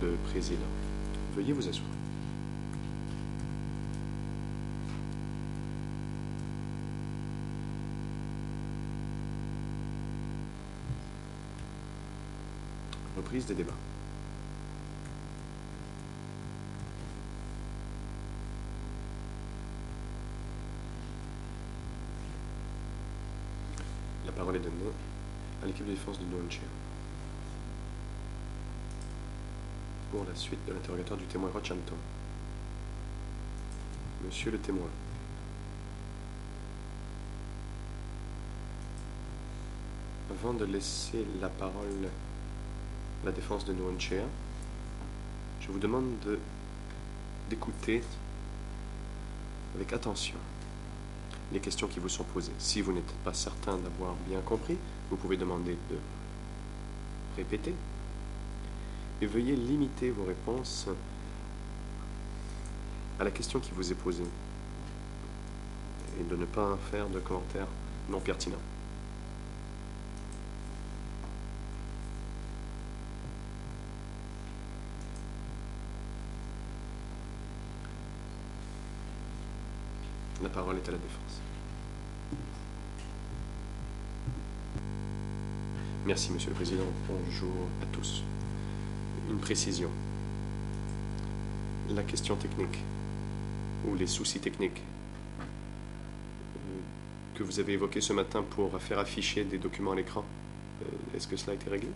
Le président. Veuillez vous asseoir. Reprise des débats. La parole est donnée à l'équipe de défense de Noonchea pour la suite de l'interrogatoire du témoin Rochanto. Monsieur le témoin. Avant de laisser la parole à la défense de Noonchea, je vous demande d'écouter avec attention les questions qui vous sont posées. Si vous n'êtes pas certain d'avoir bien compris, vous pouvez demander de répéter. Et veuillez limiter vos réponses à la question qui vous est posée et de ne pas faire de commentaires non pertinents. La parole est à la défense. Merci, Monsieur le Président. Bonjour à tous. Une précision. La question technique, ou les soucis techniques que vous avez évoqués ce matin pour faire afficher des documents à l'écran, est-ce que cela a été réglé?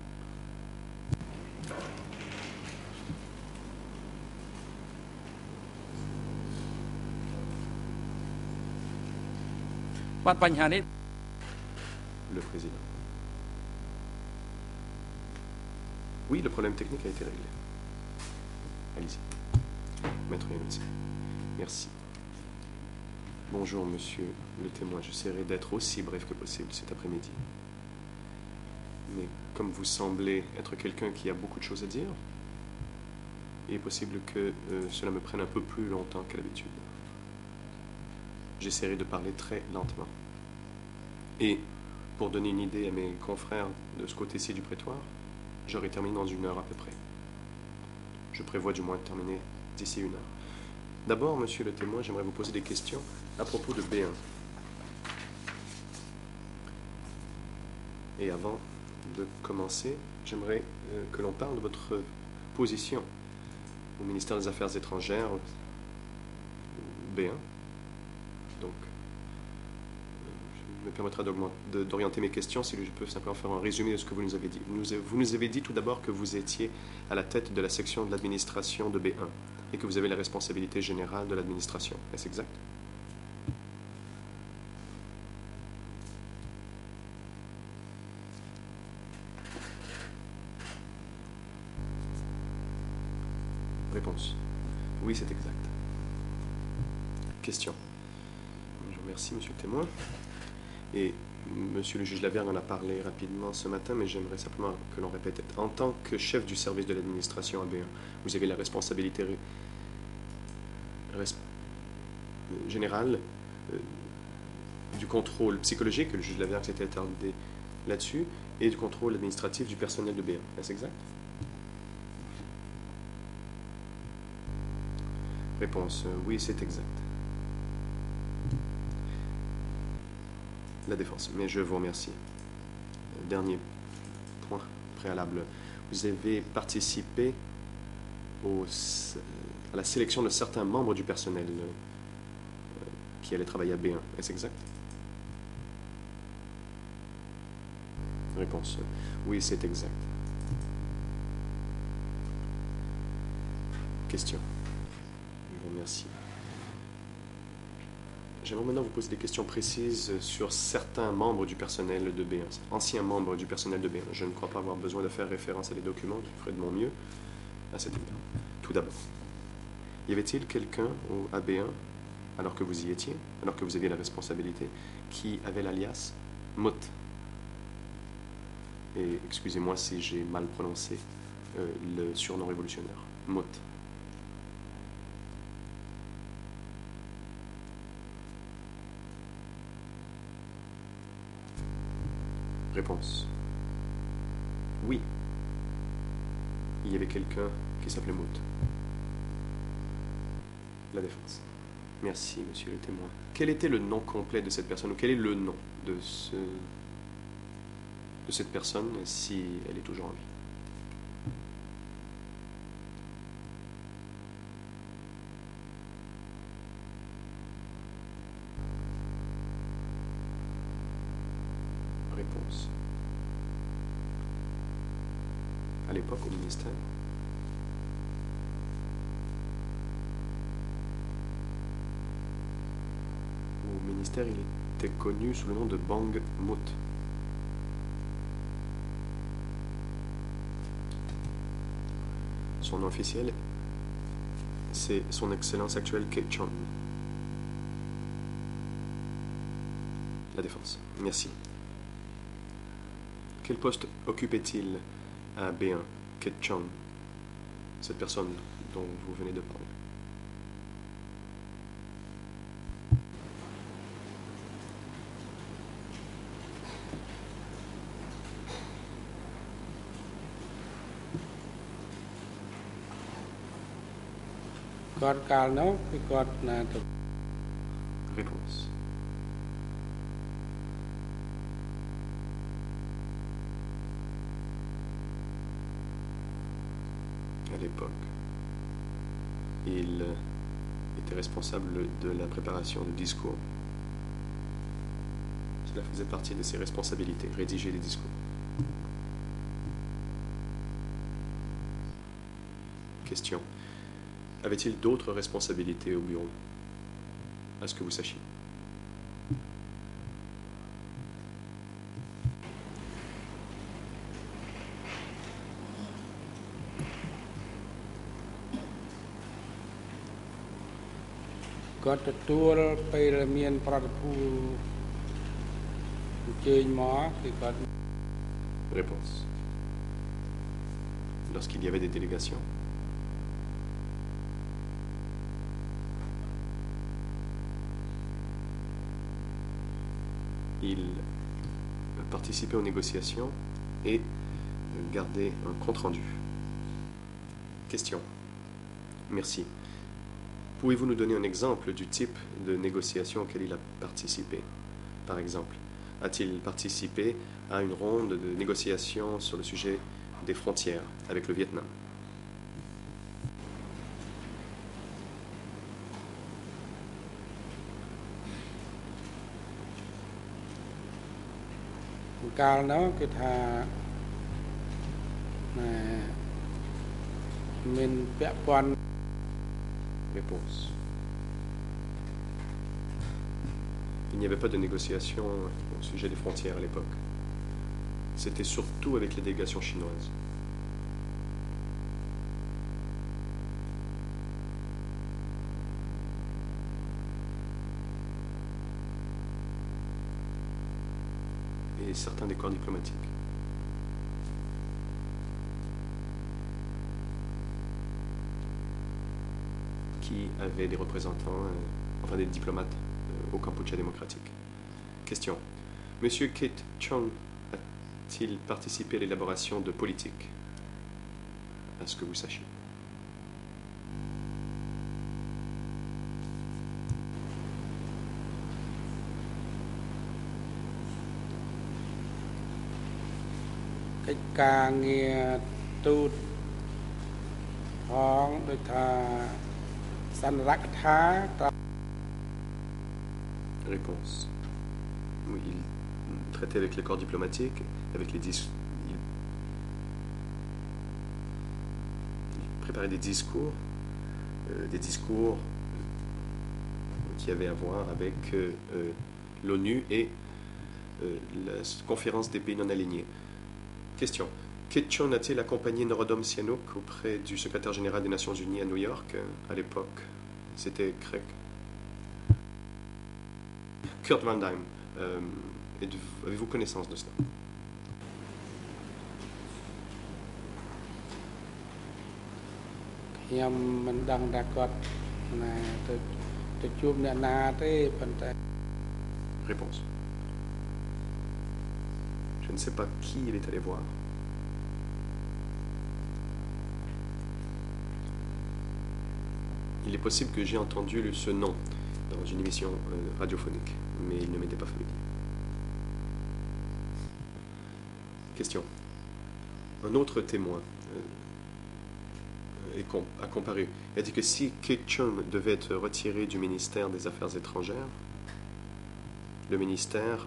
Le président. Oui, le problème technique a été réglé. Allez-y. Maître Yamelsi. Merci. Bonjour, monsieur le témoin. J'essaierai d'être aussi bref que possible cet après-midi. Mais comme vous semblez être quelqu'un qui a beaucoup de choses à dire, il est possible que cela me prenne un peu plus longtemps qu'à l'habitude. J'essaierai de parler très lentement. Et pour donner une idée à mes confrères de ce côté-ci du prétoire, j'aurai terminé dans 1 heure à peu près. Je prévois du moins de terminer d'ici 1 heure. D'abord, monsieur le témoin, j'aimerais vous poser des questions à propos de B1. Et avant de commencer, j'aimerais que l'on parle de votre position au ministère des Affaires étrangères, B1. Donc, je me permettra d'orienter mes questions si je peux simplement faire un résumé de ce que vous nous avez dit. Vous nous avez dit tout d'abord que vous étiez à la tête de la section de l'administration de B1 et que vous avez la responsabilité générale de l'administration. Est-ce exact? Réponse. Oui, c'est exact. Question. Je vous remercie, monsieur le témoin. Et monsieur le juge Lavergne en a parlé rapidement ce matin, mais j'aimerais simplement que l'on répète. En tant que chef du service de l'administration à B1, vous avez la responsabilité générale du contrôle psychologique, le juge Lavergne s'était attardé là-dessus, et du contrôle administratif du personnel de B1. Est-ce exact? Réponse. Oui, c'est exact. La défense. Mais je vous remercie. Dernier point préalable. Vous avez participé à la sélection de certains membres du personnel qui allaient travailler à B1. Est-ce exact? Réponse. Oui, c'est exact. Question. Je vous remercie. J'aimerais maintenant vous poser des questions précises sur certains membres du personnel de B1, anciens membres du personnel de B1. Je ne crois pas avoir besoin de faire référence à des documents, je ferai de mon mieux à cet égard. Tout d'abord, y avait-il quelqu'un à B1, alors que vous y étiez, alors que vous aviez la responsabilité, qui avait l'alias Mott? Et excusez-moi si j'ai mal prononcé le surnom révolutionnaire, Mott. Réponse. Oui. qu'il y avait quelqu'un qui s'appelait Mout. La défense. Merci, monsieur le témoin. Quel était le nom complet de cette personne, ou quel est le nom de cette personne si elle est toujours en vie? Réponse. À l'époque, au ministère. Au ministère, il était connu sous le nom de Bang Mout. Son nom officiel, c'est Son Excellence actuelle Kate Chong. La défense. Merci. Quel poste occupait-il à B1, Kate Chong, cette personne dont vous venez de parler? Réponse. À l'époque, il était responsable de la préparation de discours. Cela faisait partie de ses responsabilités, rédiger des discours. Question. Avait-il d'autres responsabilités au bureau, à ce que vous sachiez? Réponse. Lorsqu'il y avait des délégations. Il participait aux négociations et gardait un compte-rendu. Question. Merci. Pouvez-vous nous donner un exemple du type de négociation auquel il a participé? Par exemple, a-t-il participé à une ronde de négociations sur le sujet des frontières avec le Vietnam? Réponse. Il n'y avait pas de négociation au sujet des frontières à l'époque. C'était surtout avec les délégations chinoises. Et certains des corps diplomatiques. Qui avaient des représentants, enfin des diplomates au Kampuchea démocratique. Question. Monsieur Kate Chong a-t-il participé à l'élaboration de politiques? À ce que vous sachiez. Réponse. Oui, il traitait avec les corps diplomatiques, avec il préparait des discours qui avaient à voir avec l'ONU et la conférence des pays non alignés. Question. Kate Chong a-t-il accompagné Norodom Sihanouk auprès du secrétaire général des Nations Unies à New York à l'époque? C'était Craig. Kurt Van Dyne. Avez-vous connaissance de cela? Réponse. Je ne sais pas qui il est allé voir. Il est possible que j'ai entendu ce nom dans une émission radiophonique, mais il ne m'était pas familier. Question. Un autre témoin a comparé. Il a dit que si Kit Chun devait être retiré du ministère des Affaires étrangères, le ministère,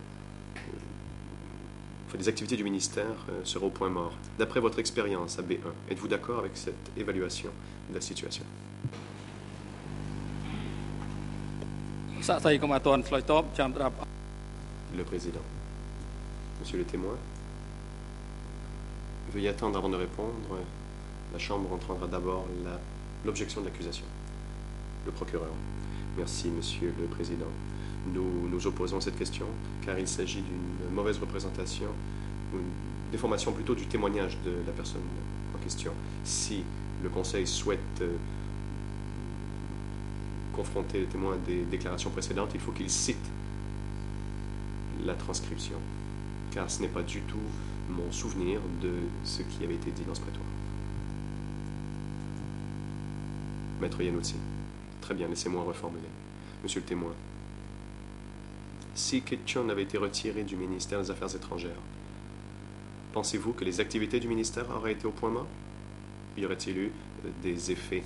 les activités du ministère seraient au point mort. D'après votre expérience à B1, êtes-vous d'accord avec cette évaluation de la situation? Le président. Monsieur le témoin, veuillez attendre avant de répondre. La Chambre entendra d'abord l'objection de l'accusation. Le procureur. Merci, Monsieur le Président. Nous nous opposons à cette question, car il s'agit d'une mauvaise représentation, ou une déformation plutôt du témoignage de la personne en question. Si le Conseil souhaite confronter le témoin des déclarations précédentes, il faut qu'il cite la transcription, car ce n'est pas du tout mon souvenir de ce qui avait été dit dans ce prétoire. Maître Yanouchi. Très bien, laissez-moi reformuler. Monsieur le témoin, si Kit Chun avait été retiré du ministère des Affaires étrangères, pensez-vous que les activités du ministère auraient été au point mort? Y aurait-il eu des effets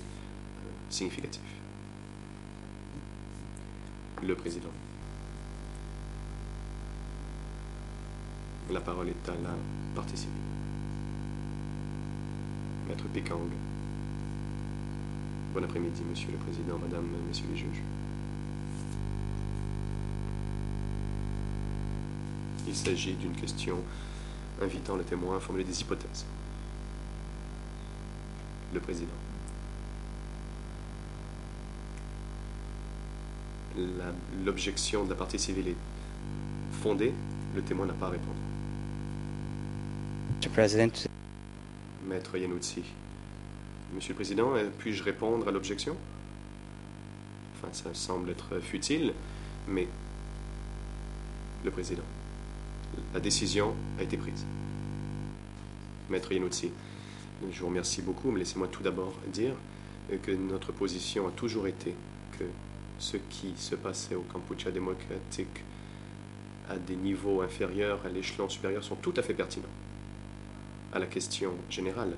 significatifs? Le président. La parole est à la partie civile. Maître Pékang. Bon après-midi, Monsieur le Président, Madame, Messieurs les juges. Il s'agit d'une question invitant le témoin à formuler des hypothèses. Le Président. L'objection de la partie civile est fondée. Le témoin n'a pas à répondre. Mr. President. Maître Yanouchi. Monsieur le Président, puis-je répondre à l'objection? Enfin, ça semble être futile, mais le Président. La décision a été prise. Maître Yanouchi, je vous remercie beaucoup, mais laissez-moi tout d'abord dire que notre position a toujours été que ce qui se passait au Kampuchea démocratique à des niveaux inférieurs à l'échelon supérieur sont tout à fait pertinents à la question générale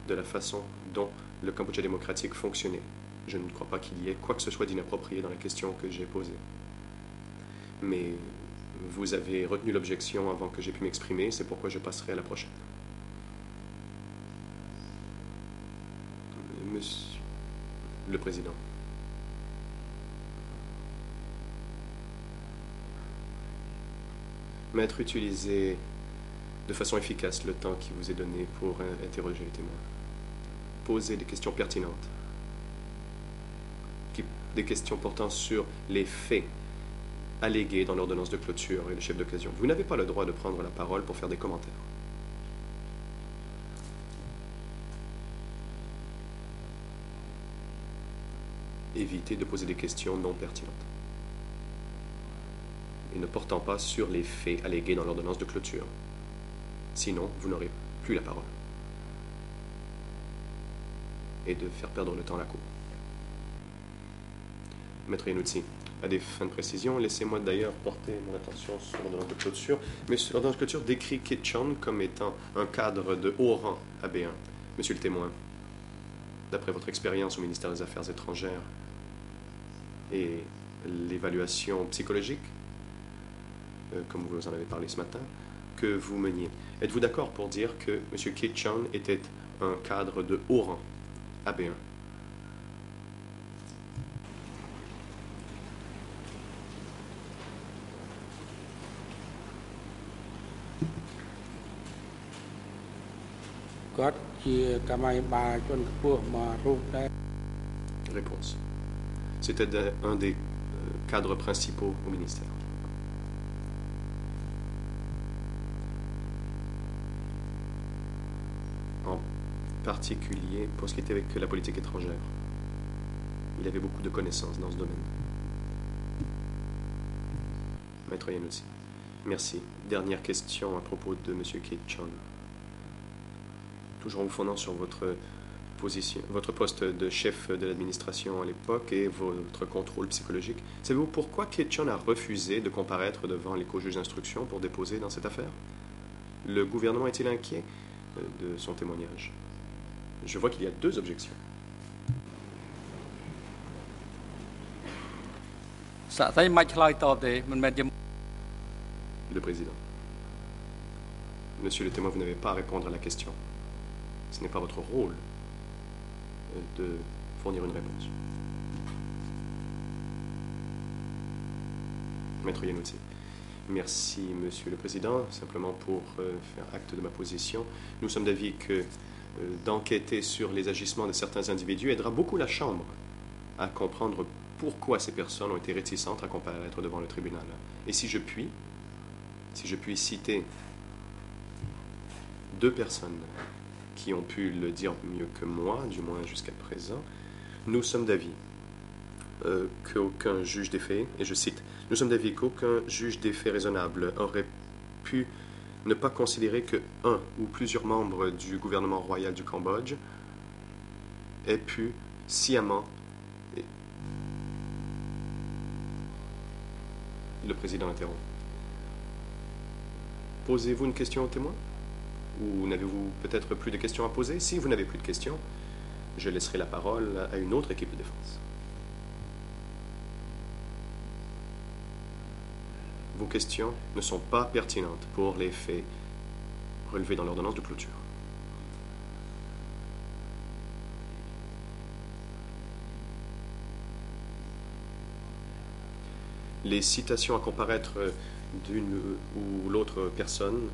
de la façon dont le Kampuchea démocratique fonctionnait. Je ne crois pas qu'il y ait quoi que ce soit d'inapproprié dans la question que j'ai posée. Mais vous avez retenu l'objection avant que j'ai pu m'exprimer, c'est pourquoi je passerai à la prochaine. Monsieur le Président. Maître, utilisez de façon efficace le temps qui vous est donné pour interroger les témoins. Posez des questions pertinentes. Des questions portant sur les faits allégués dans l'ordonnance de clôture et le chef d'occasion. Vous n'avez pas le droit de prendre la parole pour faire des commentaires. Évitez de poser des questions non pertinentes et ne portant pas sur les faits allégués dans l'ordonnance de clôture. Sinon, vous n'aurez plus la parole. Et de faire perdre le temps à la Cour. Maître Yanouchi, à des fins de précision, laissez-moi d'ailleurs porter mon attention sur l'ordonnance de clôture. Mais l'ordonnance de clôture décrit Kit Chun comme étant un cadre de haut rang à B1. Monsieur le témoin, d'après votre expérience au ministère des Affaires étrangères et l'évaluation psychologique, comme vous en avez parlé ce matin, que vous meniez, êtes-vous d'accord pour dire que M. Kit Chun était un cadre de haut rang à B1? Réponse. C'était un des cadres principaux au ministère. En particulier pour ce qui était avec la politique étrangère. Il avait beaucoup de connaissances dans ce domaine. Maître Yanouchi. Merci. Dernière question à propos de M. Kit Chun. Toujours en vous fondant sur votre votre poste de chef de l'administration à l'époque et votre contrôle psychologique. Savez-vous pourquoi Kitchon a refusé de comparaître devant les co-juges d'instruction pour déposer dans cette affaire? Le gouvernement est-il inquiet de son témoignage? Je vois qu'il y a 2 objections. Le président. Monsieur le témoin, vous n'avez pas à répondre à la question. Ce n'est pas votre rôle de fournir une réponse. Maître Iannuzzi. Merci, Monsieur le Président. Simplement pour faire acte de ma position, nous sommes d'avis que d'enquêter sur les agissements de certains individus aidera beaucoup la Chambre à comprendre pourquoi ces personnes ont été réticentes à comparaître devant le tribunal. Et si je puis citer 2 personnes qui ont pu le dire mieux que moi, du moins jusqu'à présent, nous sommes d'avis qu'aucun juge des faits, et je cite, « Nous sommes d'avis qu'aucun juge des faits raisonnable aurait pu ne pas considérer que un ou plusieurs membres du gouvernement royal du Cambodge aient pu sciemment... » Le président interrompt. « Posez-vous une question au témoin? Ou n'avez-vous peut-être plus de questions à poser? Si vous n'avez plus de questions, je laisserai la parole à une autre équipe de défense. » Vos questions ne sont pas pertinentes pour les faits relevés dans l'ordonnance de clôture. Les citations à comparaître d'une ou l'autre personne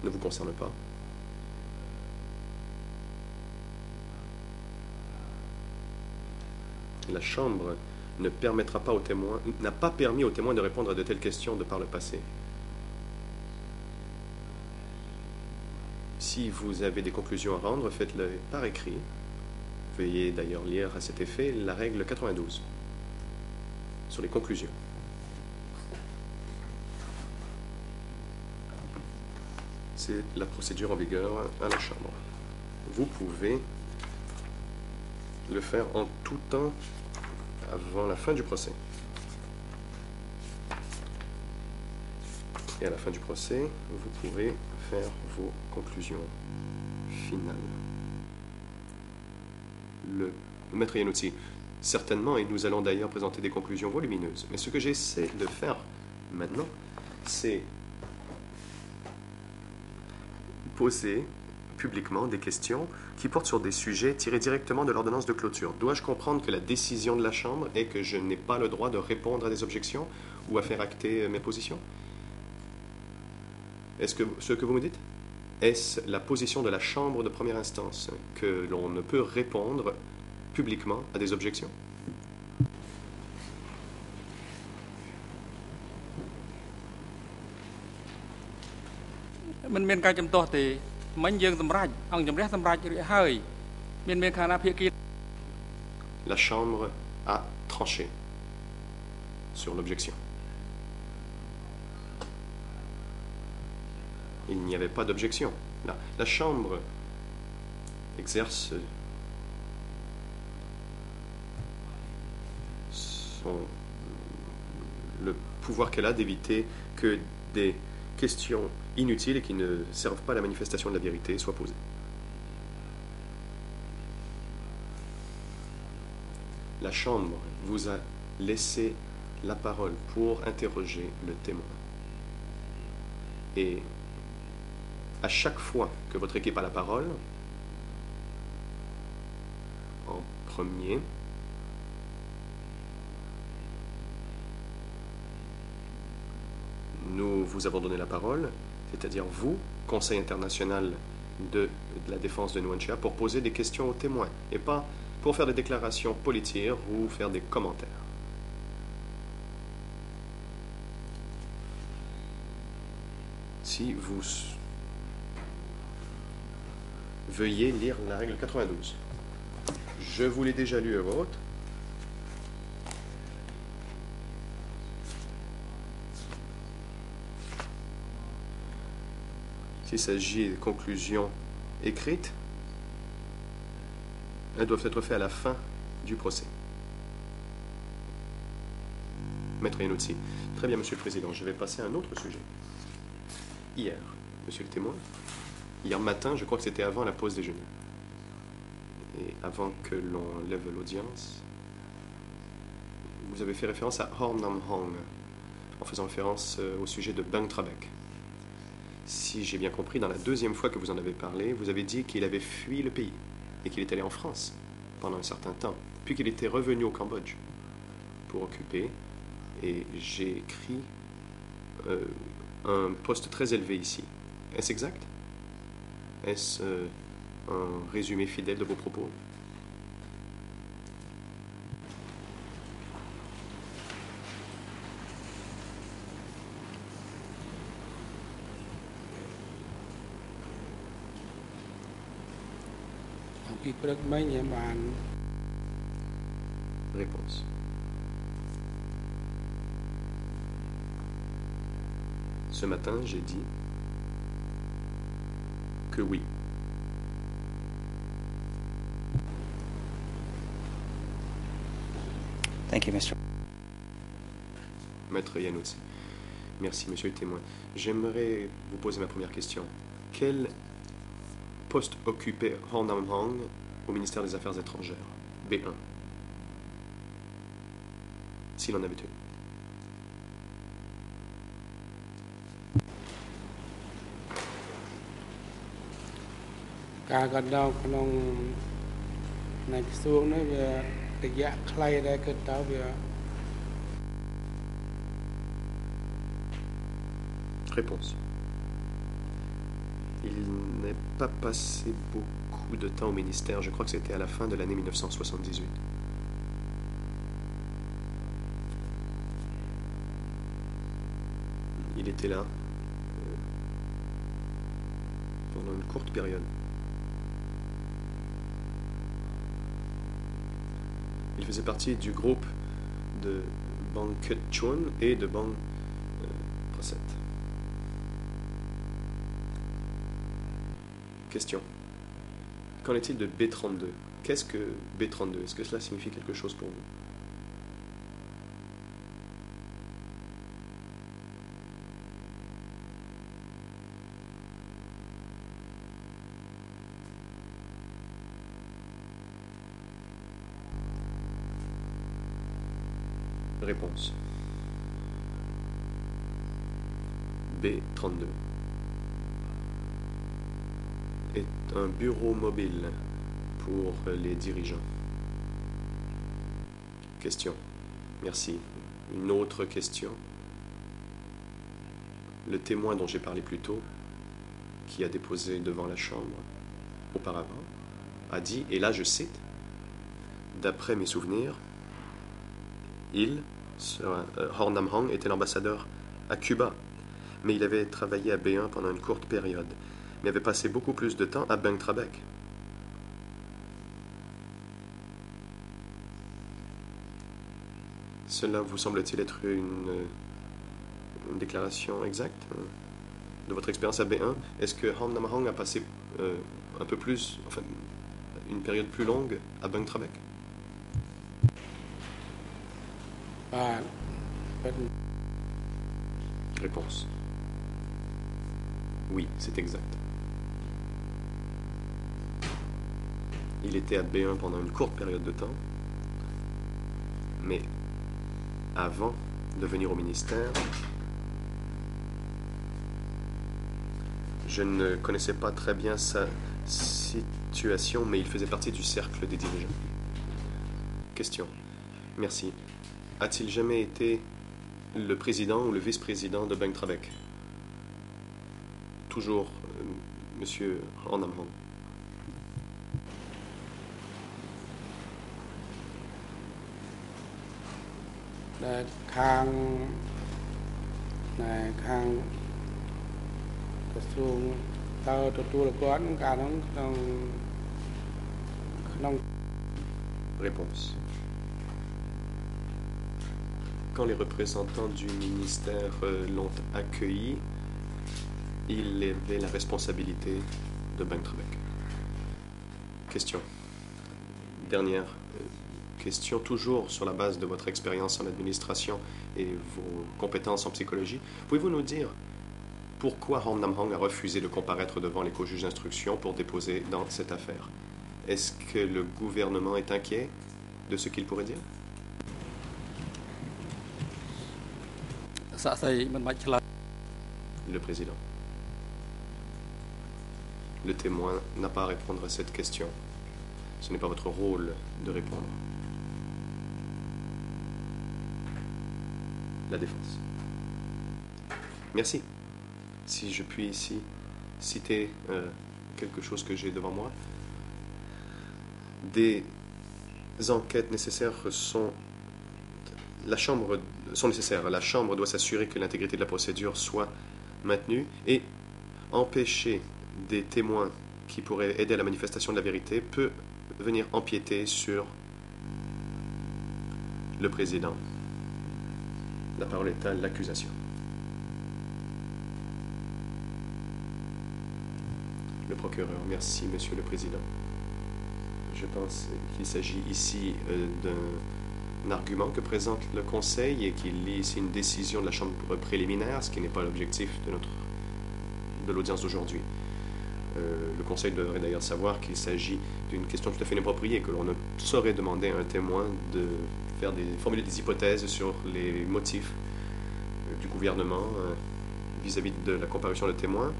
ne vous concernent pas. La Chambre ne permettra pas aux témoins, n'a pas permis aux témoins de répondre à de telles questions de par le passé. Si vous avez des conclusions à rendre, faites-le par écrit. Veuillez d'ailleurs lire à cet effet la règle 92 sur les conclusions. C'est la procédure en vigueur à la Chambre. Vous pouvez le faire en tout temps avant la fin du procès. Et à la fin du procès, vous pourrez faire vos conclusions finales. Le maître Iannuzzi, certainement, et nous allons d'ailleurs présenter des conclusions volumineuses. Mais ce que j'essaie de faire maintenant, c'est poser publiquement des questions qui portent sur des sujets tirés directement de l'ordonnance de clôture. Dois-je comprendre que la décision de la Chambre est que je n'ai pas le droit de répondre à des objections ou à faire acter mes positions? Est-ce que ce que vous me dites, est-ce la position de la Chambre de première instance que l'on ne peut répondre publiquement à des objections? La Chambre a tranché sur l'objection. Il n'y avait pas d'objection. La Chambre exerce le pouvoir qu'elle a d'éviter que des questions inutiles et qui ne servent pas à la manifestation de la vérité soient posées. La Chambre vous a laissé la parole pour interroger le témoin. Et à chaque fois que votre équipe a la parole, en premier, nous vous avons donné la parole, c'est-à-dire vous, Conseil international de la défense de Nuon Chea, pour poser des questions aux témoins, et pas pour faire des déclarations politiques ou faire des commentaires. Si vous veuillez lire la règle 92. Je vous l'ai déjà lu à voix haute. S'il s'agit de conclusions écrites, Elles doivent être faites à la fin du procès. Maître Yannoutsi. Très bien, Monsieur le Président. Je vais passer à un autre sujet. Hier, Monsieur le témoin, hier matin, je crois que c'était avant la pause déjeuner, et avant que l'on lève l'audience, vous avez fait référence à Horn Nam Hong, en faisant référence au sujet de Bang Trabek. Si j'ai bien compris, dans la deuxième fois que vous en avez parlé, vous avez dit qu'il avait fui le pays et qu'il est allé en France pendant un certain temps, puis qu'il était revenu au Cambodge pour occuper, et j'ai écrit un poste très élevé ici. Est-ce exact? Est-ce un résumé fidèle de vos propos? Réponse. Ce matin, j'ai dit que oui. Thank you, Mr. Maître Yannoutsi. Merci, monsieur le témoin. J'aimerais vous poser ma première question. Quel poste occupait Horn Nam Hong au ministère des Affaires étrangères? B1. S'il en avait eu. Réponse. Il n'est pas passé beaucoup de temps au ministère. Je crois que c'était à la fin de l'année 1978. Il était là pendant une courte période. Il faisait partie du groupe de Bang Kut-chun et de Bang Praset. Question. Qu'en est-il de B32? Qu'est-ce que B32? Est-ce que cela signifie quelque chose pour vous? Réponse. B32 est un bureau mobile pour les dirigeants. Question. Merci. Une autre question. Le témoin dont j'ai parlé plus tôt, qui a déposé devant la Chambre auparavant, a dit, et là je cite, d'après mes souvenirs, Horn Nam Hong était l'ambassadeur à Cuba, mais il avait travaillé à B1 pendant une courte période, mais avait passé beaucoup plus de temps à Bang Trabek. Cela vous semble-t-il être une déclaration exacte de votre expérience à B1? Est-ce que Horn Nam Hong a passé un peu plus, enfin, une période plus longue à Bang Trabek? Réponse. Oui, c'est exact. Il était à B1 pendant une courte période de temps, mais avant de venir au ministère, je ne connaissais pas très bien sa situation, mais il faisait partie du cercle des dirigeants. Question. Merci. A-t-il jamais été le président ou le vice-président de Bang Trabek? Toujours, monsieur Horn Nam Hong. Réponse. Quand les représentants du ministère l'ont accueilli, il avait la responsabilité de Bang Trabek. Question. dernière question, toujours sur la base de votre expérience en administration et vos compétences en psychologie. Pouvez-vous nous dire pourquoi Hom Nam Hong a refusé de comparaître devant les co-juges d'instruction pour déposer dans cette affaire? Est-ce que le gouvernement est inquiet de ce qu'il pourrait dire? Le président. Le témoin n'a pas à répondre à cette question. Ce n'est pas votre rôle de répondre. La défense. Merci. Si je puis ici citer quelque chose que j'ai devant moi. Des enquêtes nécessaires sont nécessaires. La Chambre doit s'assurer que l'intégrité de la procédure soit maintenue et empêcher des témoins qui pourraient aider à la manifestation de la vérité peut venir empiéter sur le président. La parole est à l'accusation. Le procureur. Merci, Monsieur le Président. Je pense qu'il s'agit ici d'un argument que présente le Conseil et qu'il lit ici une décision de la Chambre préliminaire, ce qui n'est pas l'objectif de l'audience d'aujourd'hui. Le Conseil devrait d'ailleurs savoir qu'il s'agit d'une question tout à fait inappropriée, que l'on ne saurait demander à un témoin de formuler des hypothèses sur les motifs du gouvernement vis-à-vis de la comparution de témoins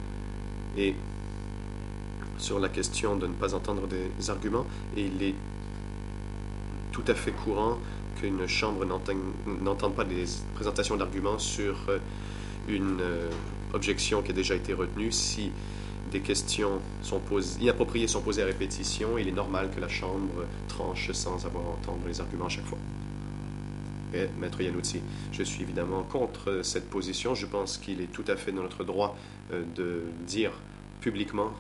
et sur la question de ne pas entendre des arguments. Et il est tout à fait courant qu'une chambre n'entende pas des présentations d'arguments sur une objection qui a déjà été retenue. Si des questions inappropriées sont posées à répétition, il est normal que la Chambre tranche sans avoir à entendre les arguments à chaque fois. Et Maître Iannuzzi, je suis évidemment contre cette position. Je pense qu'il est tout à fait dans notre droit de dire publiquement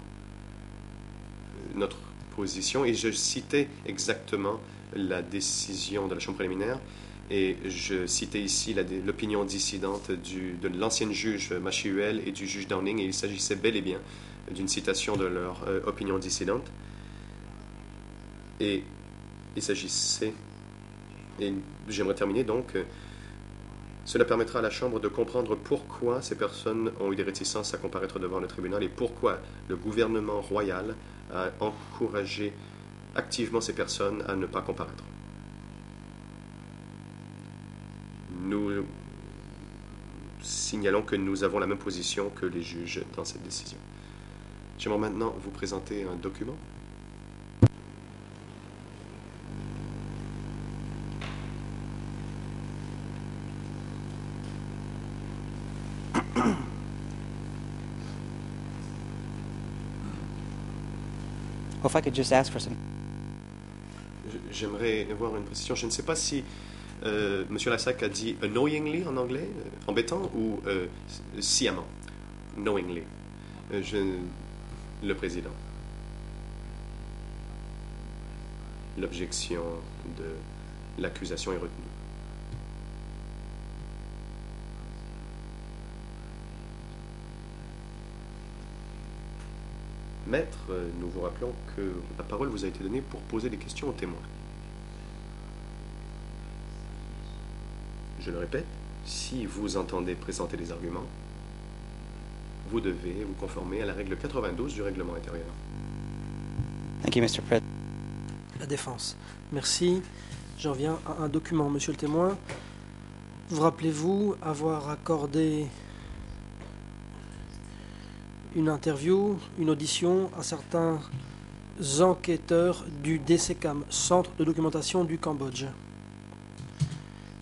notre position. Et je citais exactement la décision de la Chambre préliminaire et je citais ici l'opinion dissidente de l'ancienne juge Machiuel et du juge Downing, et il s'agissait bel et bien d'une citation de leur opinion dissidente. Et il s'agissait, et j'aimerais terminer donc, cela permettra à la Chambre de comprendre pourquoi ces personnes ont eu des réticences à comparaître devant le tribunal et pourquoi le gouvernement royal a encouragé activement ces personnes à ne pas comparaître. Nous signalons que nous avons la même position que les juges dans cette décision. J'aimerais maintenant vous présenter un document. If I could just ask for some... J'aimerais voir une précision. Je ne sais pas si M. Lassac a dit annoyingly en anglais, embêtant, ou sciemment, knowingly. Le président. L'objection de l'accusation est retenue. Maître, nous vous rappelons que la parole vous a été donnée pour poser des questions aux témoins. Je le répète, si vous entendez présenter des arguments, vous devez vous conformer à la règle 92 du règlement intérieur. Thank you, Mr. President. La défense. Merci. J'en viens à un document, monsieur le témoin. Vous rappelez-vous avoir accordé une interview, une audition à certains enquêteurs du DCCAM, Centre de documentation du Cambodge.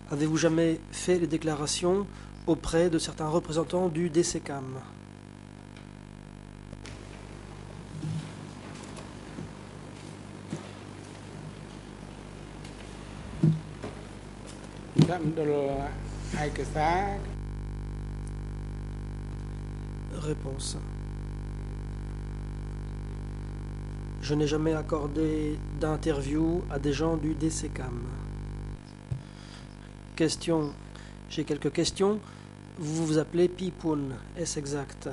Avez-vous jamais fait les déclarations auprès de certains représentants du DCCAM? Réponse. Je n'ai jamais accordé d'interview à des gens du DCCAM. Question. J'ai quelques questions. Vous vous appelez Pipoun, est-ce exact?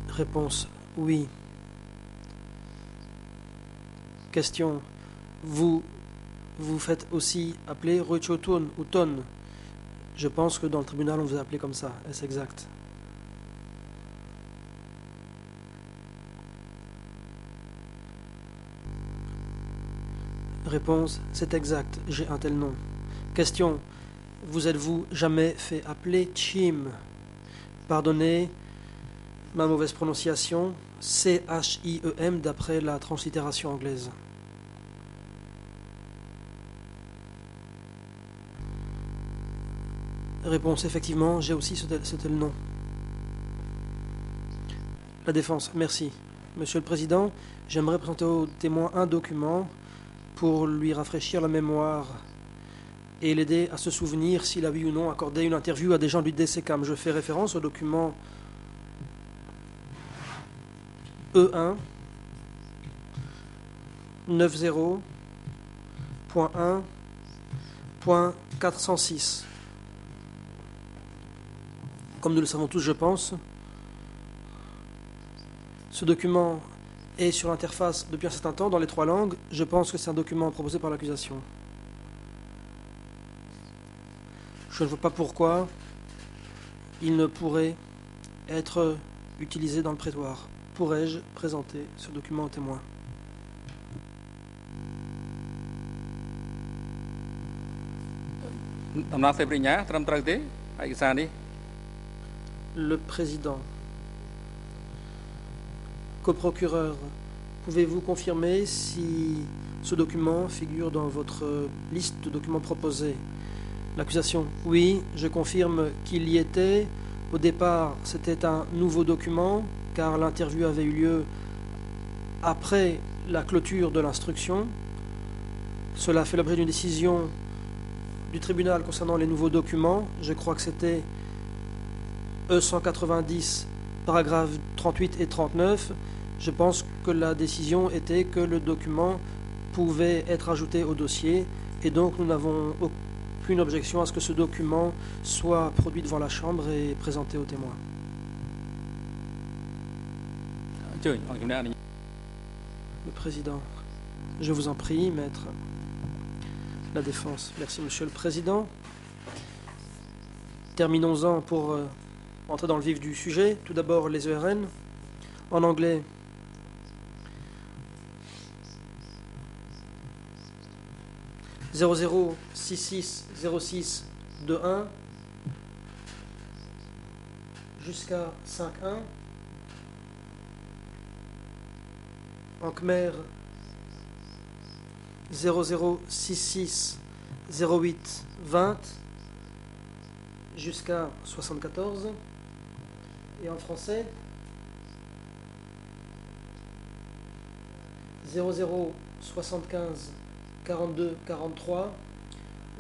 Réponse. Oui. Question. Vous faites aussi appeler Rochotun ou Ton. Je pense que dans le tribunal, on vous a appelé comme ça. Est-ce exact? Réponse. C'est exact. J'ai un tel nom. Question. Vous êtes-vous jamais fait appeler Chim? Pardonnez ma mauvaise prononciation. C-H-I-E-M d'après la translittération anglaise. Réponse, effectivement, j'ai aussi ce tel nom. La défense, merci. Monsieur le Président, j'aimerais présenter au témoin un document pour lui rafraîchir la mémoire et l'aider à se souvenir s'il a oui ou non accordé une interview à des gens du DCCAM. Je fais référence au document E1 90.1.406. Comme nous le savons tous, je pense, ce document est sur l'interface depuis un certain temps dans les 3 langues. Je pense que c'est un document proposé par l'accusation. Je ne vois pas pourquoi il ne pourrait être utilisé dans le prétoire. Pourrais-je présenter ce document au témoin? Le président. Coprocureur, pouvez-vous confirmer si ce document figure dans votre liste de documents proposés? L'accusation. Oui, je confirme qu'il y était. Au départ, c'était un nouveau document, car l'interview avait eu lieu après la clôture de l'instruction. Cela fait l'objet d'une décision du tribunal concernant les nouveaux documents. Je crois que c'était E190, paragraphes 38 et 39. Je pense que la décision était que le document pouvait être ajouté au dossier et donc nous n'avons aucune objection à ce que ce document soit produit devant la Chambre et présenté aux témoins. Le Président. Je vous en prie, maître. La défense. Merci, Monsieur le Président. Terminons-en pour entrer dans le vif du sujet. Tout d'abord, les ERN. En anglais, « 00660621 jusqu'à 51 ». En khmer, 00660820 jusqu'à 74. Et en français, 0075 42 43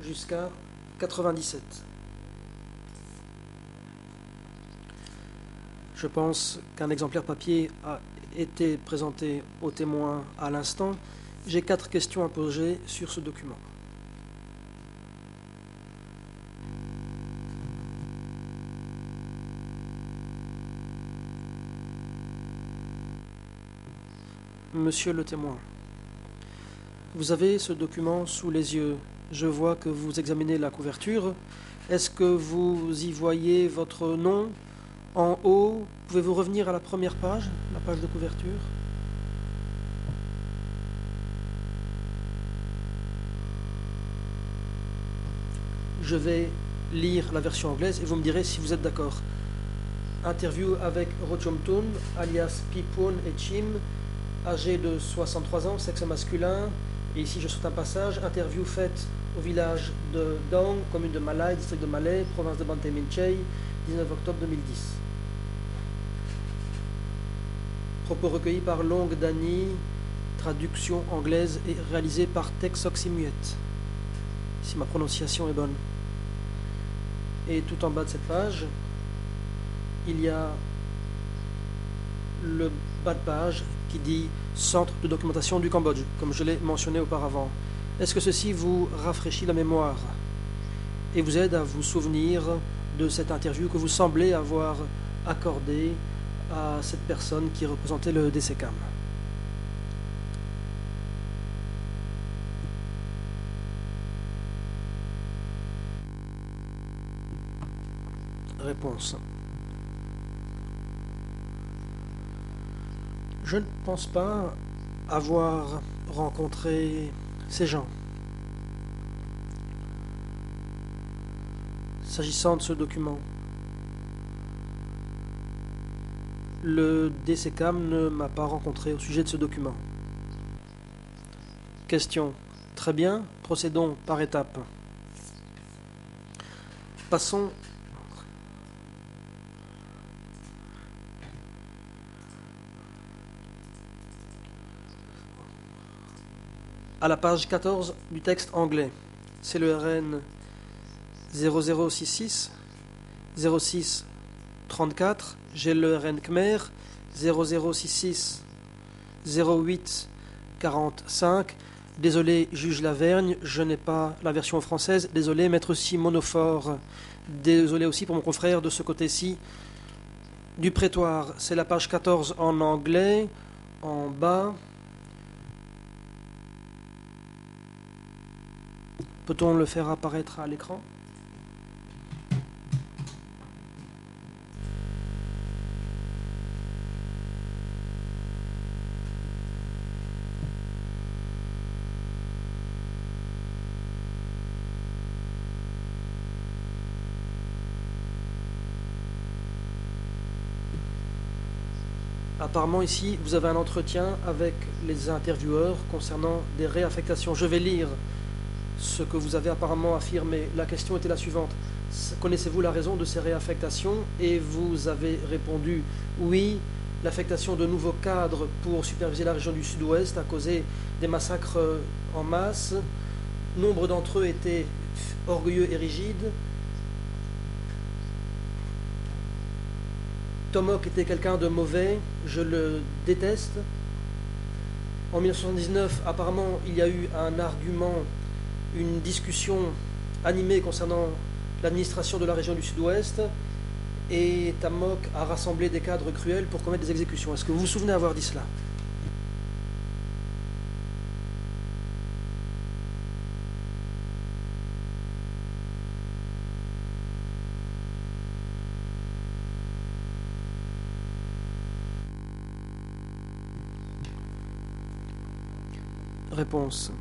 jusqu'à 97. Je pense qu'un exemplaire papier a été présenté aux témoins à l'instant. J'ai 4 questions à poser sur ce document. Monsieur le témoin, vous avez ce document sous les yeux. Je vois que vous examinez la couverture. Est-ce que vous y voyez votre nom en haut? Pouvez-vous revenir à la première page, la page de couverture? Je vais lire la version anglaise et vous me direz si vous êtes d'accord. Interview avec Rochomtun, alias Pipun et Chim, âgé de 63 ans, sexe masculin. Et ici, je saute un passage. Interview faite au village de Dong, commune de Malai, district de Malais, province de Banteay Meanchey, 19 octobre 2010. Propos recueillis par Long Dani, traduction anglaise et réalisée par Tex Oxymuet, si ma prononciation est bonne. Et tout en bas de cette page, il y a le bas de page qui dit Centre de documentation du Cambodge, comme je l'ai mentionné auparavant. Est-ce que ceci vous rafraîchit la mémoire et vous aide à vous souvenir de cette interview que vous semblez avoir accordée à cette personne qui représentait le DCCAM? Réponse. Je ne pense pas avoir rencontré ces gens. S'agissant de ce document, le DCCAM ne m'a pas rencontré au sujet de ce document. Question. Très bien, procédons par étapes. Passons à la page 14 du texte anglais. C'est le RN 0066 06 34. J'ai le RN Khmer 0066 08 45. Désolé, juge Lavergne, je n'ai pas la version française. Désolé, maître Simonofort. Désolé aussi pour mon confrère de ce côté-ci du prétoire. C'est la page 14 en anglais, en bas. Peut-on le faire apparaître à l'écran ? Apparemment ici, vous avez un entretien avec les intervieweurs concernant des réaffectations. Je vais lire ce que vous avez apparemment affirmé. La question était la suivante. Connaissez-vous la raison de ces réaffectations ? Et vous avez répondu oui, l'affectation de nouveaux cadres pour superviser la région du Sud-Ouest a causé des massacres en masse. Nombre d'entre eux étaient orgueilleux et rigides. Tomok était quelqu'un de mauvais, je le déteste. En 1979, apparemment, il y a eu un argument, une discussion animée concernant l'administration de la région du Sud-Ouest, et Tomok a rassemblé des cadres cruels pour commettre des exécutions. Est-ce que vous vous souvenez avoir dit cela ? Réponse.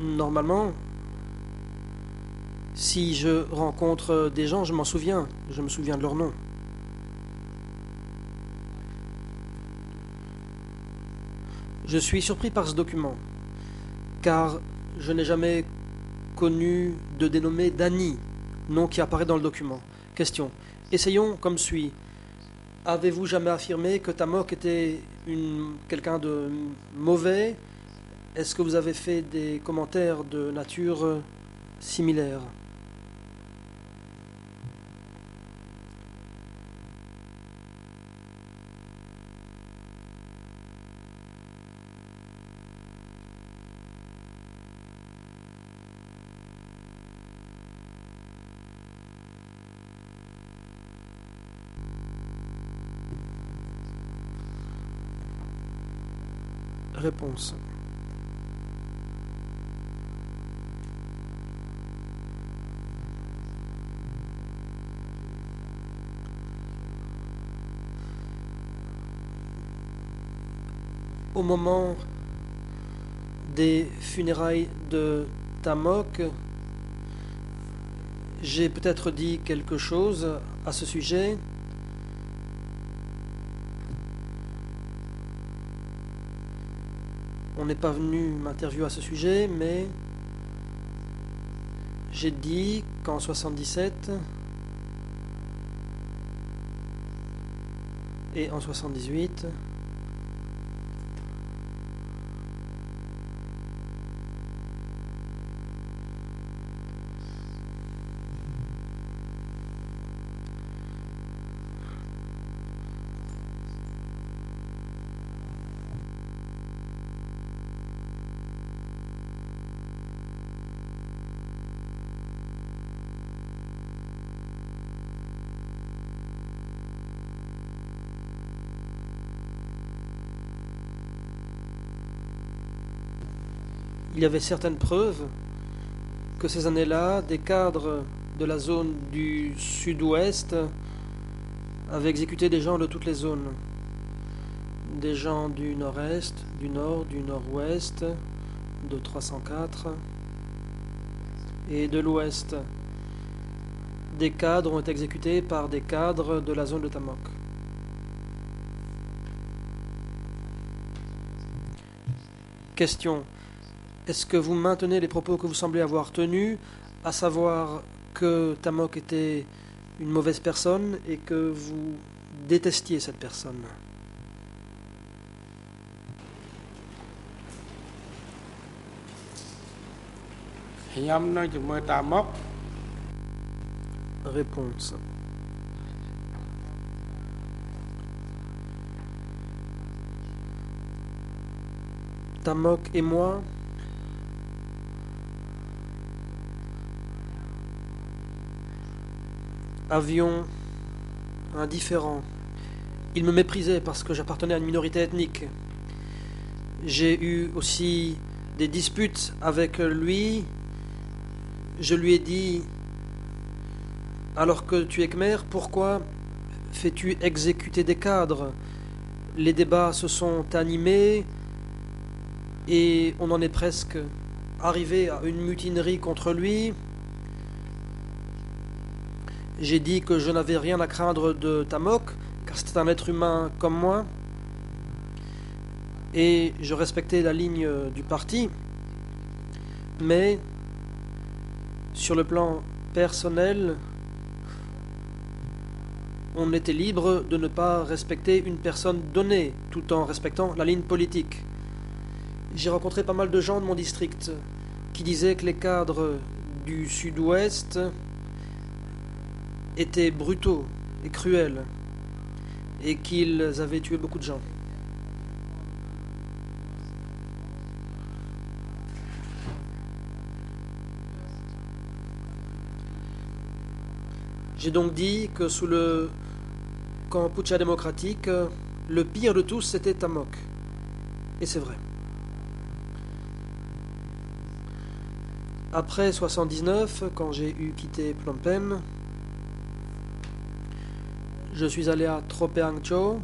Normalement, si je rencontre des gens, je m'en souviens. Je me souviens de leur nom. Je suis surpris par ce document, car je n'ai jamais connu de dénommé Dany, nom qui apparaît dans le document. Question. Essayons comme suit. Avez-vous jamais affirmé que Tomok était quelqu'un de mauvais ? Est-ce que vous avez fait des commentaires de nature similaire ? Réponse. Au moment des funérailles de Tomok, j'ai peut-être dit quelque chose à ce sujet. On n'est pas venu m'interviewer à ce sujet, mais j'ai dit qu'en 77 et en 78, il y avait certaines preuves que ces années-là, des cadres de la zone du sud-ouest avait exécuté des gens de toutes les zones. Des gens du nord-est, du nord, du nord-ouest, de 304 et de l'ouest. Des cadres ont été exécutés par des cadres de la zone de Tamok. Question. Est-ce que vous maintenez les propos que vous semblez avoir tenus, à savoir que Tamok était une mauvaise personne et que vous détestiez cette personne? Réponse. Tamok et moi avions un différend. Il me méprisait parce que j'appartenais à une minorité ethnique. J'ai eu aussi des disputes avec lui. Je lui ai dit, alors que tu es Khmer, pourquoi fais-tu exécuter des cadres? Les débats se sont animés et on en est presque arrivé à une mutinerie contre lui. J'ai dit que je n'avais rien à craindre de Tamok, car c'était un être humain comme moi, et je respectais la ligne du parti, mais sur le plan personnel, on était libre de ne pas respecter une personne donnée, tout en respectant la ligne politique. J'ai rencontré pas mal de gens de mon district qui disaient que les cadres du sud-ouest étaient brutaux et cruels et qu'ils avaient tué beaucoup de gens. J'ai donc dit que sous le Kampuchea démocratique, le pire de tous c'était Tamok. Et c'est vrai. Après 1979, quand j'ai eu quitté Phnom Penh, je suis allé à Tropeang Cho,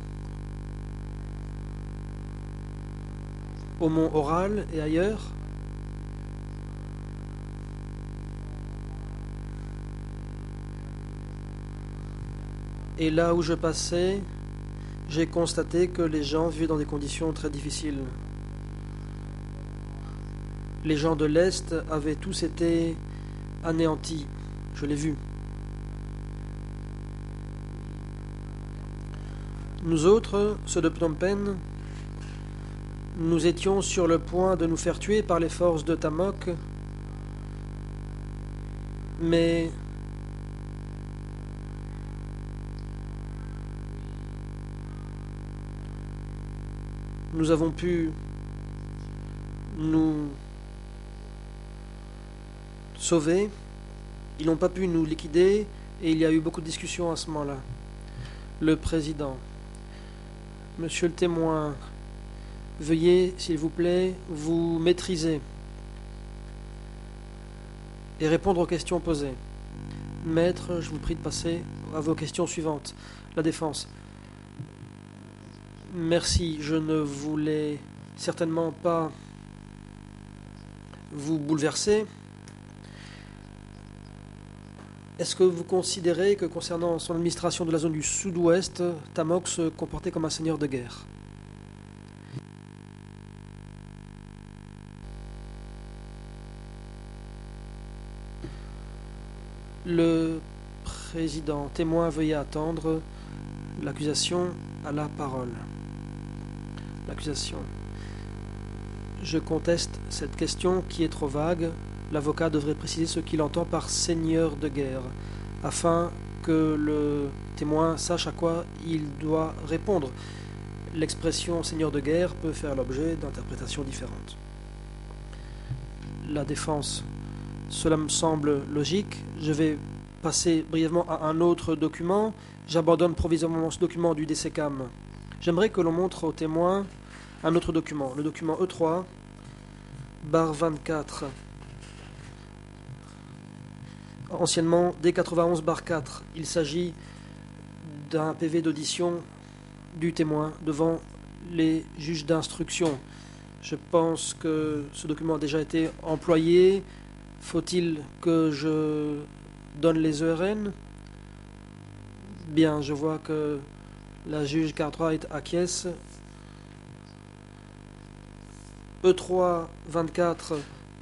au mont Oral et ailleurs. Et là où je passais, j'ai constaté que les gens vivaient dans des conditions très difficiles. Les gens de l'Est avaient tous été anéantis. Je l'ai vu. Nous autres, ceux de Phnom Penh, nous étions sur le point de nous faire tuer par les forces de Tamok, mais nous avons pu nous sauver. Ils n'ont pas pu nous liquider et il y a eu beaucoup de discussions à ce moment-là. Le président. Monsieur le témoin, veuillez, s'il vous plaît, vous maîtriser et répondre aux questions posées. Maître, je vous prie de passer à vos questions suivantes. La défense. Merci, je ne voulais certainement pas vous bouleverser. Est-ce que vous considérez que concernant son administration de la zone du sud-ouest, Tamok se comportait comme un seigneur de guerre? Le président témoin, veuillez attendre. L'accusation a la parole. L'accusation. Je conteste cette question qui est trop vague. L'avocat devrait préciser ce qu'il entend par seigneur de guerre, afin que le témoin sache à quoi il doit répondre. L'expression seigneur de guerre peut faire l'objet d'interprétations différentes. La défense. Cela me semble logique. Je vais passer brièvement à un autre document. J'abandonne provisoirement ce document du DCCAM. J'aimerais que l'on montre au témoin un autre document, le document E3, barre 24. anciennement D91/4. Il s'agit d'un PV d'audition du témoin devant les juges d'instruction. Je pense que ce document a déjà été employé. Faut-il que je donne les ERN? Bien, je vois que la juge Cartwright acquiesce. E3-24,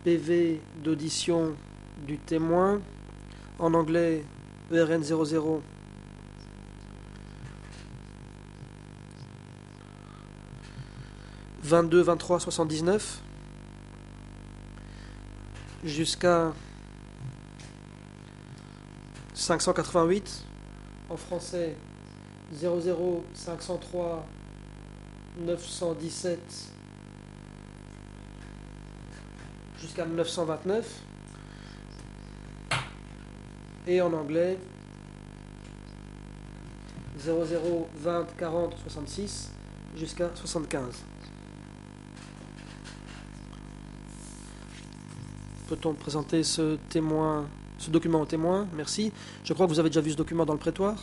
PV d'audition du témoin. En anglais, ERN 00. « 22-23-79 jusqu'à 588, en français 00-503-917 jusqu'à 929, et en anglais 00-20-40-66 jusqu'à 75. Peut-on présenter ce document au témoin? Merci. Je crois que vous avez déjà vu ce document dans le prétoire.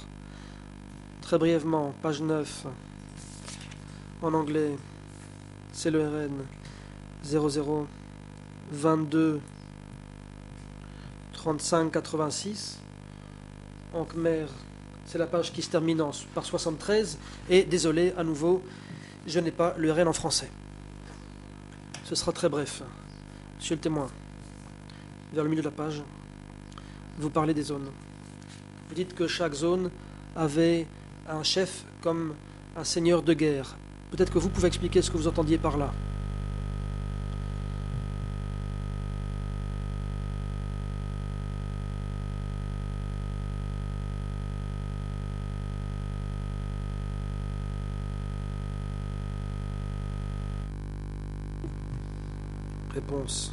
Très brièvement, page 9, en anglais, c'est le RN 00 22 35 86. En khmer, c'est la page qui se termine par 73. Et désolé, à nouveau, je n'ai pas le RN en français. Ce sera très bref. Monsieur le témoin, vers le milieu de la page, vous parlez des zones. Vous dites que chaque zone avait un chef comme un seigneur de guerre. Peut-être que vous pouvez expliquer ce que vous entendiez par là. Réponse.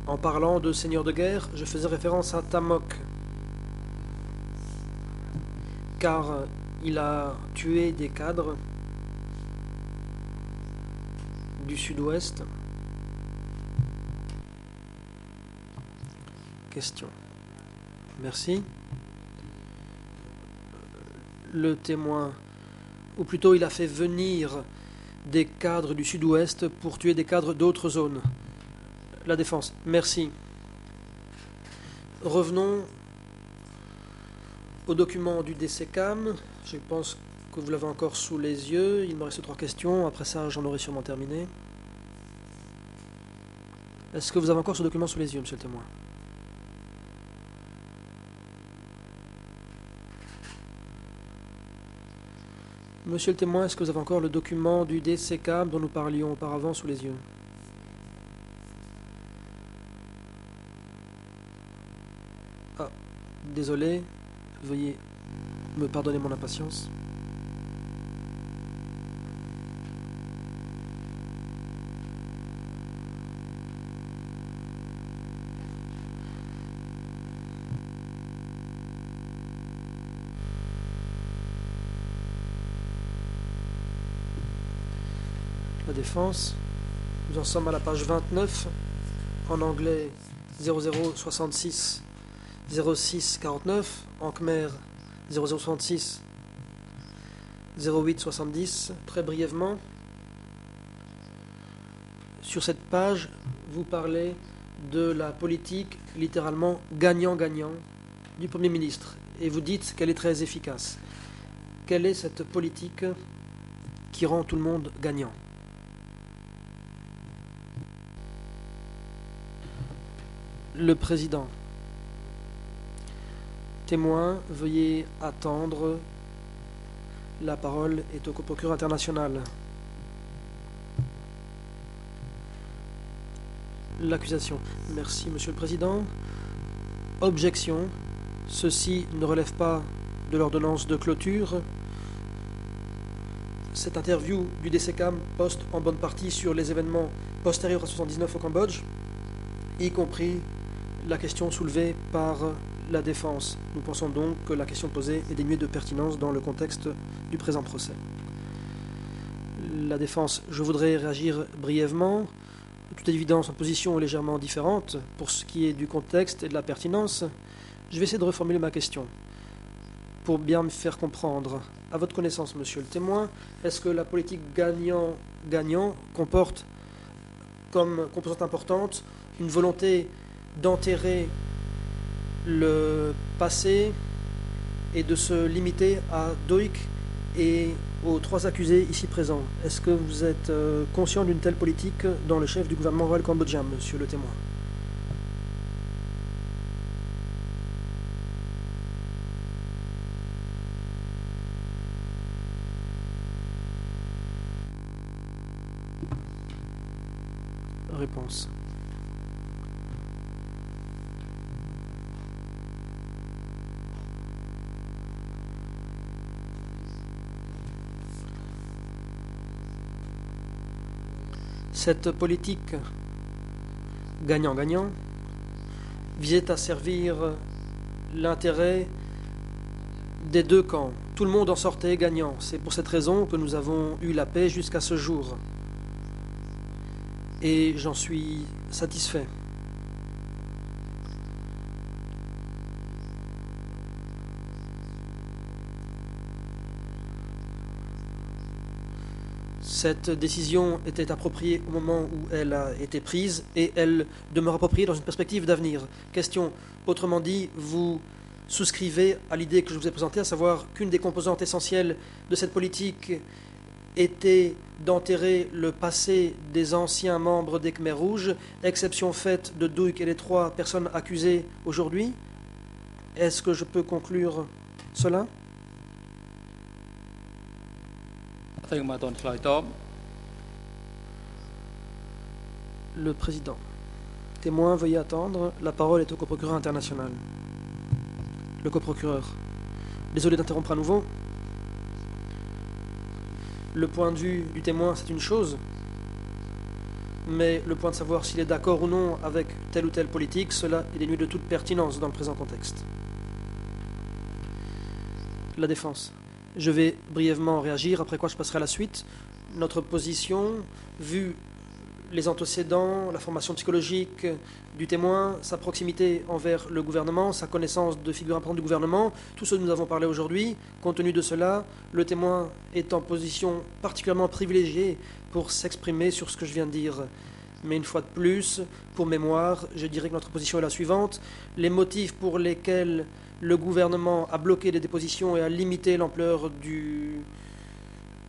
En parlant de seigneur de guerre, je faisais référence à Tamok, car il a tué des cadres du sud-ouest. Question. Merci. Le témoin, ou plutôt il a fait venir des cadres du sud-ouest pour tuer des cadres d'autres zones. La défense. Merci. Revenons au document du DCCAM. Je pense que vous l'avez encore sous les yeux. Il me reste 3 questions. Après ça, j'en aurai sûrement terminé. Est-ce que vous avez encore ce document sous les yeux, monsieur le témoin? Monsieur le témoin, est-ce que vous avez encore le document du DCCAM dont nous parlions auparavant sous les yeux? Ah, désolé, veuillez me pardonner mon impatience. La défense, nous en sommes à la page 29, en anglais 0066 06 49, en khmer 0066 08 70. Très brièvement, sur cette page, vous parlez de la politique littéralement gagnant-gagnant du Premier ministre et vous dites qu'elle est très efficace. Quelle est cette politique qui rend tout le monde gagnant? Le président. Témoin, veuillez attendre. La parole est au procureur international. L'accusation. Merci, Monsieur le Président. Objection. Ceci ne relève pas de l'ordonnance de clôture. Cette interview du DCCAM poste en bonne partie sur les événements postérieurs à 1979 au Cambodge, y compris la question soulevée par la défense. Nous pensons donc que la question posée est dénuée de pertinence dans le contexte du présent procès. La défense, je voudrais réagir brièvement. De toute évidence, notre position est légèrement différente pour ce qui est du contexte et de la pertinence. Je vais essayer de reformuler ma question pour bien me faire comprendre. À votre connaissance, monsieur le témoin, est-ce que la politique gagnant-gagnant comporte comme composante importante une volonté d'enterrer le passé et de se limiter à Duik et aux 3 accusés ici présents? Est-ce que vous êtes conscient d'une telle politique dans le chef du gouvernement royal cambodgien, monsieur le témoin? Réponse. Cette politique gagnant-gagnant visait à servir l'intérêt des 2 camps. Tout le monde en sortait gagnant. C'est pour cette raison que nous avons eu la paix jusqu'à ce jour. Et j'en suis satisfait. Cette décision était appropriée au moment où elle a été prise et elle demeure appropriée dans une perspective d'avenir. Question, autrement dit, vous souscrivez à l'idée que je vous ai présentée, à savoir qu'une des composantes essentielles de cette politique était d'enterrer le passé des anciens membres des Khmers rouges, exception faite de Duik et les 3 personnes accusées aujourd'hui. Est-ce que je peux conclure cela? Le président. Témoin, veuillez attendre. La parole est au coprocureur international. Le coprocureur. Désolé d'interrompre à nouveau. Le point de vue du témoin, c'est une chose, mais le point de savoir s'il est d'accord ou non avec telle ou telle politique, cela est dénué de toute pertinence dans le présent contexte. La défense. Je vais brièvement réagir, après quoi je passerai à la suite. Notre position, vu les antécédents, la formation psychologique du témoin, sa proximité envers le gouvernement, sa connaissance de figures importantes du gouvernement, tout ce dont nous avons parlé aujourd'hui, compte tenu de cela, le témoin est en position particulièrement privilégiée pour s'exprimer sur ce que je viens de dire. Mais une fois de plus, pour mémoire, je dirais que notre position est la suivante. Les motifs pour lesquels le gouvernement a bloqué les dépositions et a limité l'ampleur du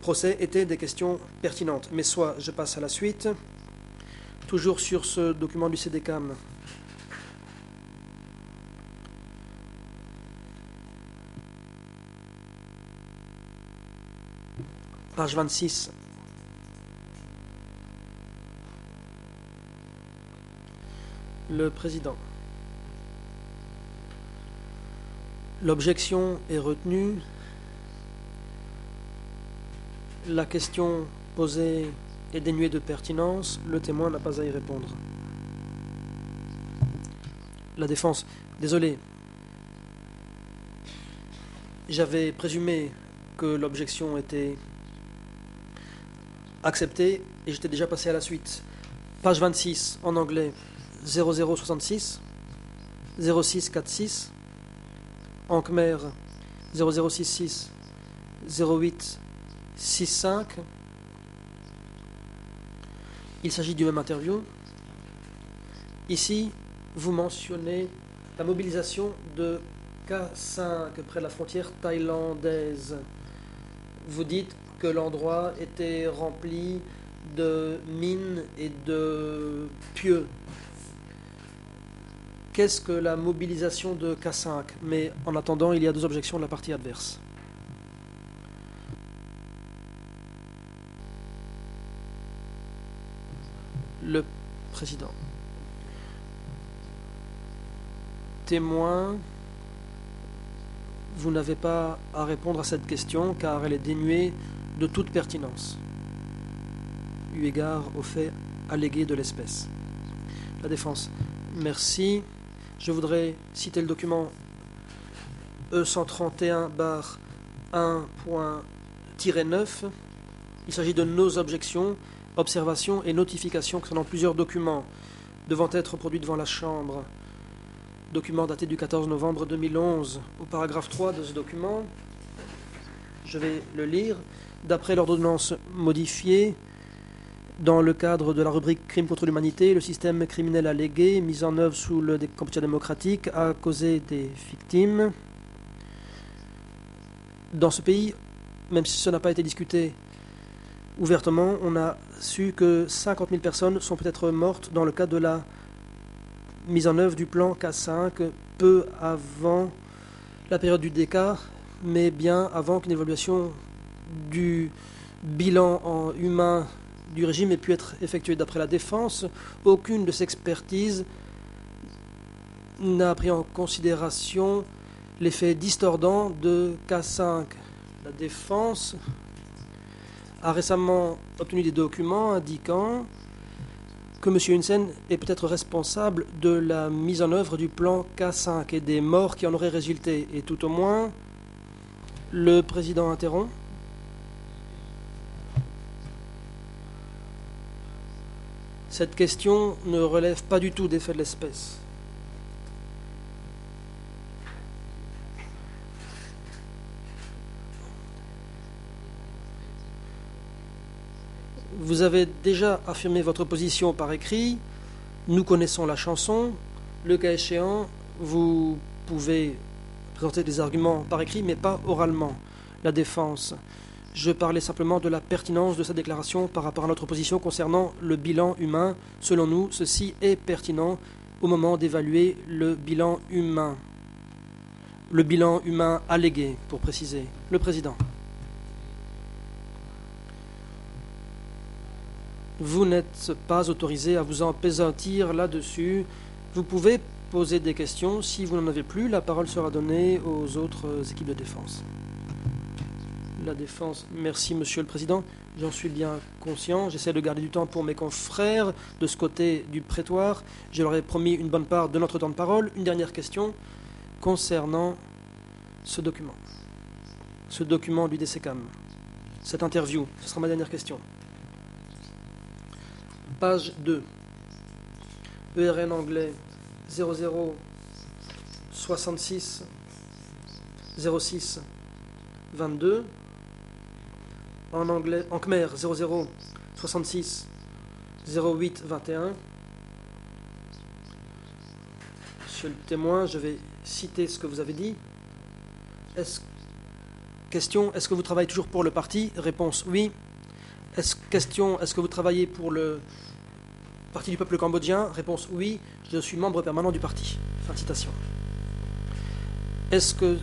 procès étaient des questions pertinentes. Mais soit je passe à la suite. Toujours sur ce document du CDCAM. Page 26. Le président. L'objection est retenue. La question posée est dénuée de pertinence. Le témoin n'a pas à y répondre. La défense. Désolé. J'avais présumé que l'objection était acceptée et j'étais déjà passé à la suite. Page 26 en anglais. 0066 0646 en khmer 0066 0865. Il s'agit du même interview. Ici, vous mentionnez la mobilisation de K5 près de la frontière thaïlandaise. Vous dites que l'endroit était rempli de mines et de pieux. Qu'est-ce que la mobilisation de K5? Mais en attendant, il y a 2 objections de la partie adverse. Le président. Témoin, vous n'avez pas à répondre à cette question car elle est dénuée de toute pertinence, eu égard aux faits allégués de l'espèce. La défense. Merci. Je voudrais citer le document E131-1.9. Il s'agit de nos objections observations et notifications concernant plusieurs documents devant être produits devant la Chambre. Document daté du 14 novembre 2011. Au paragraphe 3 de ce document, je vais le lire. D'après l'ordonnance modifiée, dans le cadre de la rubrique Crimes contre l'humanité, le système criminel allégué, mis en œuvre sous le Cambodge démocratique, a causé des victimes. Dans ce pays, même si ça n'a pas été discuté ouvertement, on a su que 50 000 personnes sont peut-être mortes dans le cadre de la mise en œuvre du plan K5, peu avant la période du décart, mais bien avant qu'une évaluation du bilan humain du régime ait pu être effectuée. D'après la défense, aucune de ces expertises n'a pris en considération l'effet distordant de K5. La défense a récemment obtenu des documents indiquant que M. Hun Sen est peut-être responsable de la mise en œuvre du plan K5 et des morts qui en auraient résulté. Et tout au moins, le président interrompt. Cette question ne relève pas du tout des faits de l'espèce. Vous avez déjà affirmé votre position par écrit. Nous connaissons la chanson. Le cas échéant, vous pouvez présenter des arguments par écrit, mais pas oralement. La défense. Je parlais simplement de la pertinence de cette déclaration par rapport à notre position concernant le bilan humain. Selon nous, ceci est pertinent au moment d'évaluer le bilan humain. Le bilan humain allégué, pour préciser. Le président. Vous n'êtes pas autorisé à vous empaisantir là-dessus. Vous pouvez poser des questions. Si vous n'en avez plus, la parole sera donnée aux autres équipes de défense. La défense. Merci, Monsieur le Président. J'en suis bien conscient. J'essaie de garder du temps pour mes confrères de ce côté du prétoire. Je leur ai promis une bonne part de notre temps de parole. Une dernière question concernant ce document. Ce document du DCCAM. Cette interview. Ce sera ma dernière question. Page 2. ERN anglais 00 66 06 22. En anglais, en khmer 00 66 08 21. Monsieur le témoin, je vais citer ce que vous avez dit. Question, est-ce que vous travaillez toujours pour le parti? Réponse oui. Question, est-ce que vous travaillez pour le Parti du peuple cambodgien? Réponse oui, je suis membre permanent du parti. Fin de citation. Est-ce que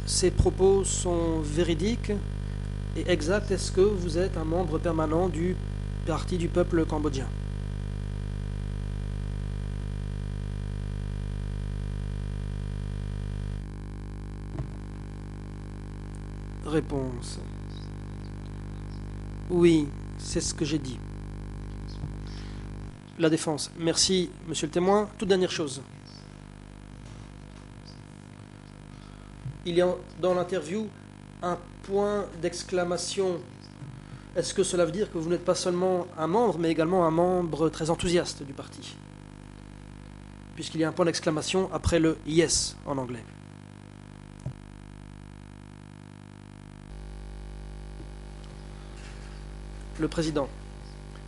ces propos sont véridiques et exacts? Est-ce que vous êtes un membre permanent du Parti du peuple cambodgien? Réponse. Oui, c'est ce que j'ai dit. La défense. Merci, monsieur le témoin. Toute dernière chose. Il y a dans l'interview un point d'exclamation. Est-ce que cela veut dire que vous n'êtes pas seulement un membre, mais également un membre très enthousiaste du parti? Puisqu'il y a un point d'exclamation après le « yes » en anglais. Le président.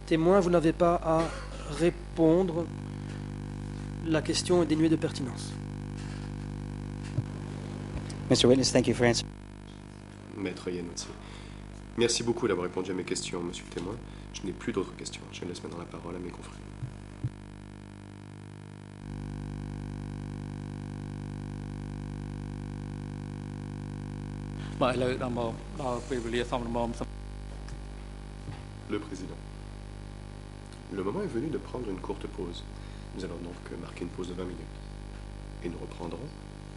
Témoin, vous n'avez pas à répondre. La question est dénuée de pertinence. Mr. Witness, thank you for answering. Maître Yanouti. Merci beaucoup d'avoir répondu à mes questions, monsieur le témoin. Je n'ai plus d'autres questions. Je laisse maintenant la parole à mes confrères. Le président. Le moment est venu de prendre une courte pause. Nous allons donc marquer une pause de 20 minutes. Et nous reprendrons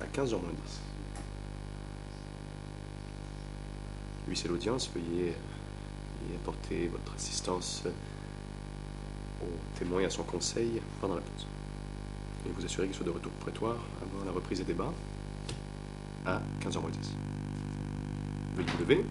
à 15h moins 10. Huissier l'audience, veuillez apporter votre assistance au témoin et à son conseil pendant la pause. Et vous assurer qu'il soit de retour au prétoire avant la reprise des débats à 15h moins 10. Veuillez vous lever.